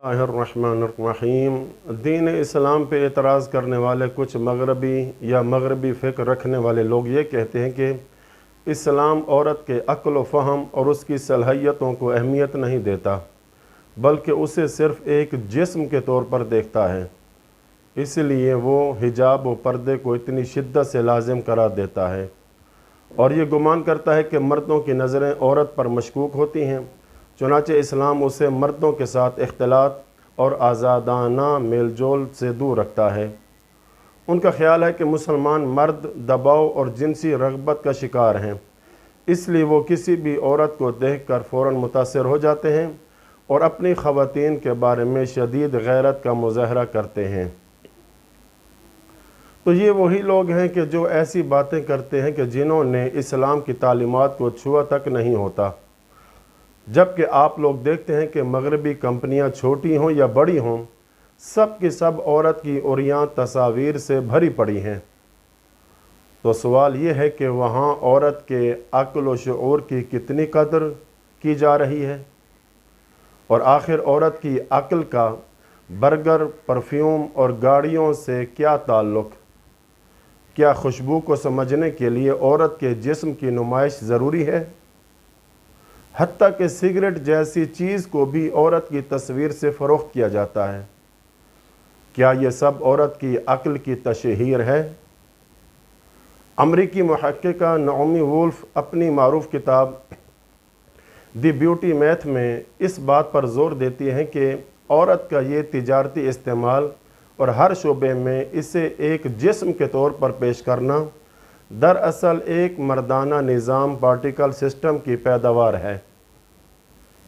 रहमान दीन इस्लाम पे एतराज़ करने वाले कुछ मगरबी या मगरबी फ़िक्र रखने वाले लोग ये कहते हैं कि इस्लाम औरत के अक्ल व फ़हम और उसकी सलाहियतों को अहमियत नहीं देता, बल्कि उसे सिर्फ़ एक जिस्म के तौर पर देखता है। इसलिए वो हिजाब व पर्दे को इतनी शिद्दत से लाजिम करार देता है और ये गुमान करता है कि मर्दों की नज़रें औरत पर मशकूक होती हैं। चुनांचे इस्लाम उसे मर्दों के साथ इख्तिलात और आज़ादाना मेलजोल से दूर रखता है। उनका ख्याल है कि मुसलमान मर्द दबाव और जिनसी रग़बत का शिकार हैं, इसलिए वो किसी भी औरत को देखकर फ़ौरन मुतासिर हो जाते हैं और अपनी ख़वातीन के बारे में शदीद गैरत का मुज़ाहरा करते हैं। तो ये वही लोग हैं कि जो ऐसी बातें करते हैं कि जिन्होंने इस्लाम की तालीमात को छुआ तक नहीं होता, जबकि आप लोग देखते हैं कि मगरबी कंपनियां छोटी हों या बड़ी हों, सब की सब औरत की उरियां तस्वीर से भरी पड़ी हैं। तो सवाल ये है कि वहाँ औरत के अक्ल व शऊर की कितनी कदर की जा रही है, और आखिर औरत की अक्ल का बर्गर, परफ्यूम और गाड़ियों से क्या ताल्लुक़? क्या खुशबू को समझने के लिए औरत के जिस्म की नुमाइश ज़रूरी है? हत्ता कि सिगरेट जैसी चीज़ को भी औरत की तस्वीर से फ़रोख्त किया जाता है। क्या ये सब औरत की अक्ल की तशहीर है? अमरीकी मुहक्किका नाओमी वुल्फ अपनी मारूफ किताब द ब्यूटी मैथ में इस बात पर ज़ोर देती हैं कि औरत का ये तिजारती इस्तेमाल और हर शोबे में इसे एक जिस्म के तौर पर पेश करना दरअसल एक मर्दाना निज़ाम पार्टिकल सिस्टम की पैदावार है।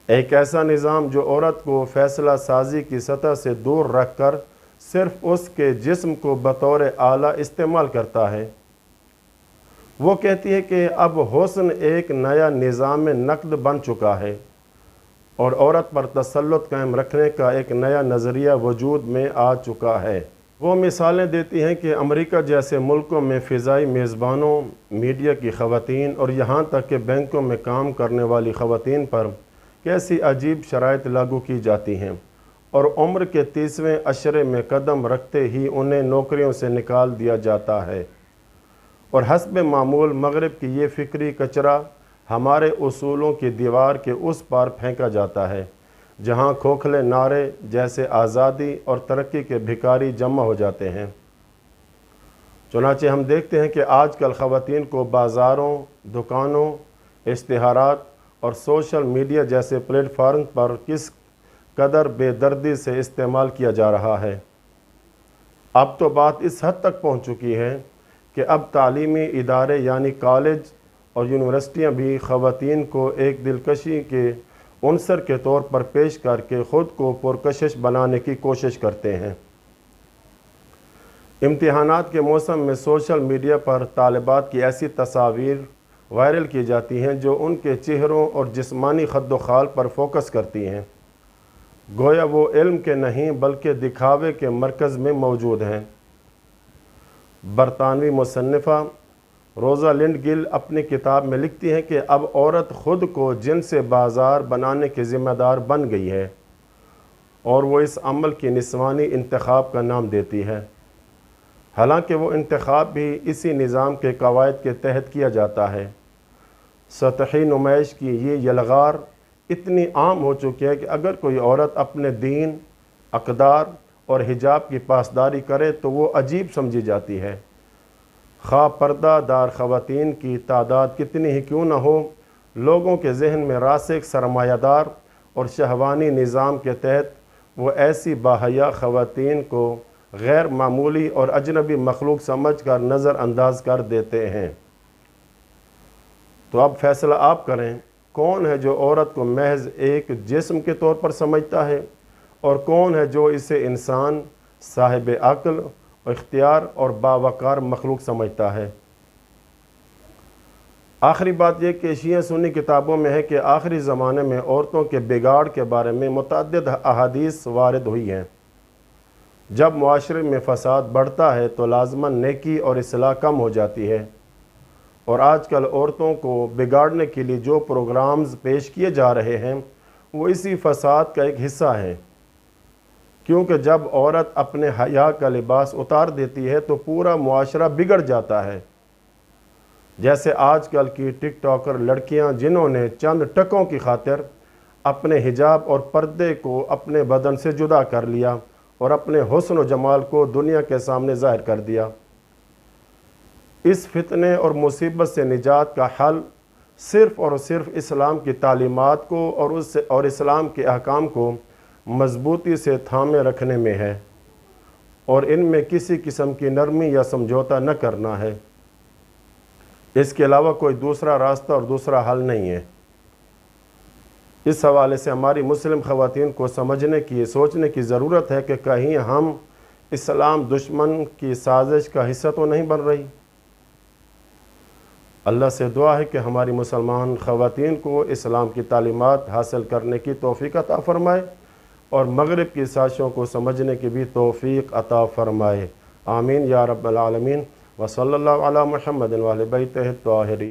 एक ऐसा निज़ाम जो औरत को फ़ैसला साजी की सतह से दूर रख कर सिर्फ़ उसके जिस्म को बतौर आला इस्तेमाल करता है। वो कहती है कि अब हुस्न एक नया निज़ाम नक़द बन चुका है और औरत पर तसल्लुत कायम रखने का एक नया नज़रिया वजूद में आ चुका है। वो मिसालें देती हैं कि अमेरिका जैसे मुल्कों में फ़िज़ाई मेज़बानों, मीडिया की ख़वातीन और यहाँ तक कि बैंकों में काम करने वाली ख़वातीन पर कैसी अजीब शराइत लागू की जाती हैं और उम्र के 30वें अशरे में कदम रखते ही उन्हें नौकरियों से निकाल दिया जाता है। और हस्ब मामूल मगरिब की ये फ़िक्री कचरा हमारे उसूलों की दीवार के उस पार फेंका जाता है जहाँ खोखले नारे जैसे आज़ादी और तरक्की के भिखारी जमा हो जाते हैं। चुनांचे हम देखते हैं कि आजकल ख़वातीन को बाज़ारों, दुकानों, इश्तिहारात और सोशल मीडिया जैसे प्लेटफार्म पर किस कदर बेदर्दी से इस्तेमाल किया जा रहा है। अब तो बात इस हद तक पहुँच चुकी है कि अब तालीमी इदारे यानी कॉलेज और यूनिवर्सिटियाँ भी ख़वातीन को एक दिलकशी के उनसर के तौर पर पेश करके ख़ुद को पुरकशिश बनाने की कोशिश करते हैं। इम्तिहानात के मौसम में सोशल मीडिया पर तालिबात की ऐसी तस्वीर वायरल की जाती हैं जो उनके चेहरों और जिस्मानी खद्दोखाल पर फोकस करती हैं, गोया वो इल्म के नहीं बल्कि दिखावे के मरकज़ में मौजूद हैं। बरतानवी मुसन्निफ़ा रोज़ालिंड गिल अपनी किताब में लिखती हैं कि अब औरत ख़ुद को जिनसे बाज़ार बनाने की ज़िम्मेदार बन गई है और वो इस अमल की निस्वानी इंतखाब का नाम देती है। हालांकि वो इंतखाब भी इसी निज़ाम के कवायद के तहत किया जाता है। सतही नुमाइश की ये यलगार इतनी आम हो चुकी है कि अगर कोई औरत अपने दीन, अक़दार और हिजाब की पासदारी करे तो वो अजीब समझी जाती है। खा पर्दादार ख़वातीन की तादाद कितनी ही क्यों न हो, लोगों के जहन में रासिक सरमायादार और शहवानी निज़ाम के तहत वो ऐसी बाहया ख़वातीन को गैर मामूली और अजनबी मखलूक समझ कर नज़रअंदाज कर देते हैं। तो अब फैसला आप करें, कौन है जो औरत को महज एक जिस्म के तौर पर समझता है और कौन है जो इसे इंसान, साहिब अक्ल, इख्तियार और बावकार मखलूक समझता है। आखिरी बात यह कि शिया सुन्नी किताबों में है कि आखिरी ज़माने में औरतों के बिगाड़ के बारे में मुतअद्दिद अहादीस वारिद हुई हैं। जब मुआशरे में फ़साद बढ़ता है तो लाज़मन नेकी और इस्लाह कम हो जाती है, और आजकल औरतों को बिगाड़ने के लिए जो प्रोग्राम्स पेश किए जा रहे हैं वो इसी फ़साद का एक हिस्सा है। کیونکہ جب عورت اپنے حیا کا لباس اتار دیتی ہے تو پورا معاشرہ بگڑ جاتا ہے۔ جیسے آج کل کی ٹک ٹاکر لڑکیاں جنہوں نے چند ٹکوں کی خاطر اپنے حجاب اور پردے کو اپنے بدن سے جدا کر لیا اور اپنے حسن و جمال کو دنیا کے سامنے ظاہر کر دیا۔ اس فتنے اور مصیبت سے نجات کا حل صرف اور صرف اسلام کی تعلیمات کو اور اسلام کے احکام کو مضبوطی سے تھامے رکھنے میں ہے، اور ان میں کسی قسم کی نرمی یا سمجھوتا نہ کرنا ہے۔ اس کے علاوہ کوئی دوسرا راستہ اور دوسرا حل نہیں ہے۔ اس حوالے سے ہماری مسلم خواتین کو سمجھنے کی، سوچنے کی ضرورت ہے کہ کہیں ہم اسلام دشمن کی سازش کا حصہ تو نہیں بن رہی۔ اللہ سے دعا ہے کہ ہماری مسلمان خواتین کو اسلام کی تعلیمات حاصل کرنے کی توفیق عطا فرمائے اور مغرب کی سازشوں کو سمجھنے کی بھی توفیق عطا فرمائے۔ آمین یا رب العالمین۔ وصلی اللہ علی محمد وآل بیتہ الطاہرین۔